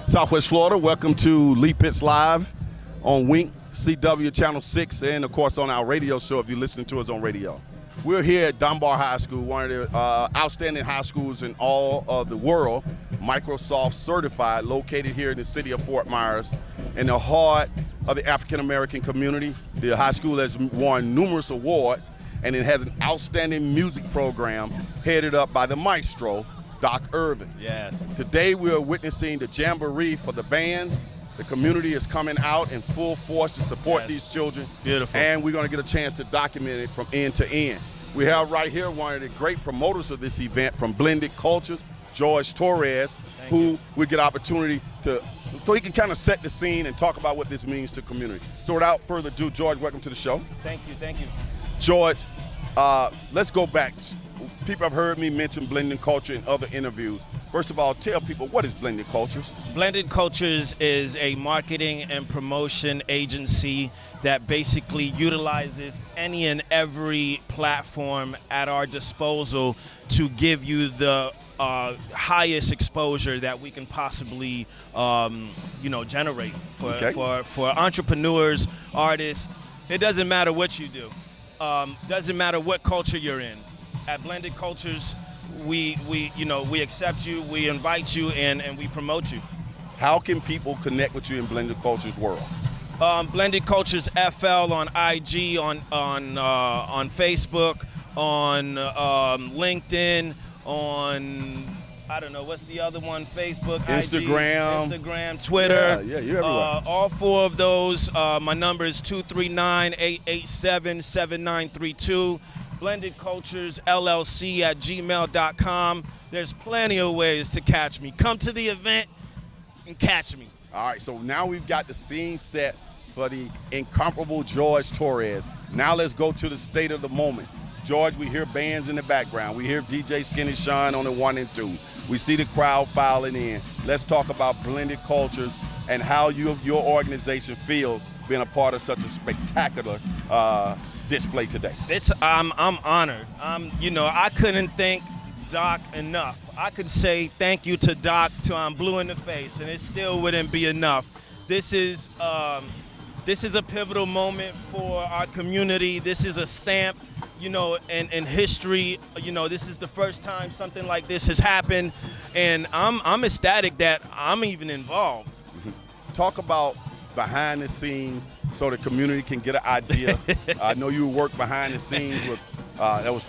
Southwest Florida, welcome to Lee Pitts Live on Wink, CW Channel 6, and of course on our radio show if you're listening to us on radio. We're here at Dunbar High School, one of the outstanding high schools in all of the world, Microsoft certified, located here in the city of Fort Myers, in the heart of the African American community. The high school has won numerous awards, and it has an outstanding music program headed up by the maestro, Doc Irvin. Yes. Today we are witnessing the jamboree for the bands. The community is coming out in full force to support these children. Beautiful. And we're going to get a chance to document it from end to end. We have right here one of the great promoters of this event from Blended Cultures, George Torres, who we get opportunity to, so he can kind of set the scene and talk about what this means to community. So without further ado, George, welcome to the show. Thank you. George, let's go back. People have heard me mention Blended Culture in other interviews. First of all, tell people, what is Blended Cultures? Blended Cultures is a marketing and promotion agency that basically utilizes any and every platform at our disposal to give you the highest exposure that we can possibly, generate for entrepreneurs, artists. It doesn't matter what you do. Doesn't matter what culture you're in. At Blended Cultures, we accept you, we invite you, and we promote you. How can people connect with you in Blended Cultures world? Blended Cultures FL on IG, on Facebook, on LinkedIn, on I don't know what's the other one? Facebook, Instagram, Twitter. Yeah, you're everywhere. All four of those. My number is 239-887-7932. Blended Cultures LLC at gmail.com. There's plenty of ways to catch me. Come to the event and catch me. All right, so now we've got the scene set for the incomparable George Torres. Now let's go to the state of the moment. George, we hear bands in the background. We hear DJ Skinny Sean on the 1 and 2. We see the crowd filing in. Let's talk about Blended Cultures and how your organization feels being a part of such a spectacular display today. I'm honored. I couldn't thank Doc enough. I could say thank you to Doc till I'm blue in the face, and it still wouldn't be enough. This is a pivotal moment for our community. This is a stamp, in history. This is the first time something like this has happened, and I'm ecstatic that I'm even involved. Mm-hmm. Talk about behind the scenes so the community can get an idea. I know you work behind the scenes with, it was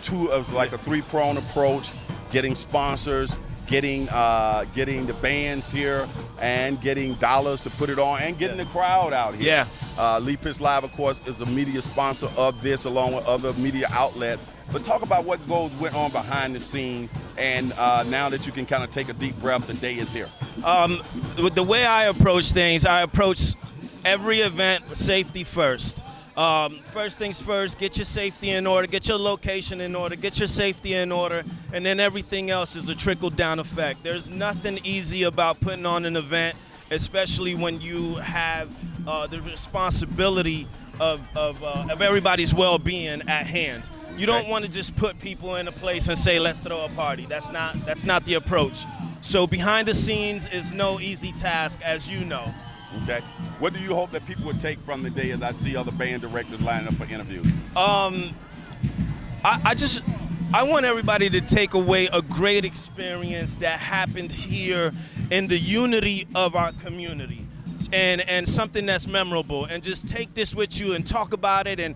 like a three-pronged approach, getting sponsors, getting the bands here, and getting dollars to put it on, and getting the crowd out here. Yeah. Lee Pitts Live, of course, is a media sponsor of this, along with other media outlets. But talk about what went on behind the scenes, and now that you can kind of take a deep breath, the day is here. The way I approach things, I approach every event with safety first. First things first, get your safety in order, get your location in order, get your safety in order, and then everything else is a trickle-down effect. There's nothing easy about putting on an event, especially when you have the responsibility of everybody's well-being at hand. You don't want to just put people in a place and say, let's throw a party. That's not the approach. So behind the scenes is no easy task, as you know. Okay. What do you hope that people would take from the day as I see other band directors lining up for interviews? I want everybody to take away a great experience that happened here in the unity of our community, and something that's memorable, and just take this with you and talk about it, and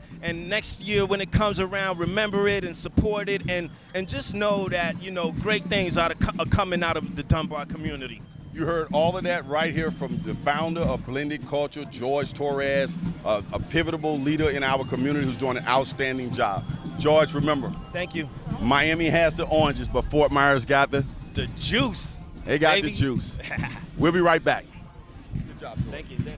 next year when it comes around, remember it and support it, and just know that great things are coming out of the Dunbar community. You heard all of that right here from the founder of Blended Culture, George Torres, a pivotal leader in our community who's doing an outstanding job. George, remember. Thank you. Miami has the oranges, but Fort Myers got the juice. They got the juice. We'll be right back. Good job, George. Thank you.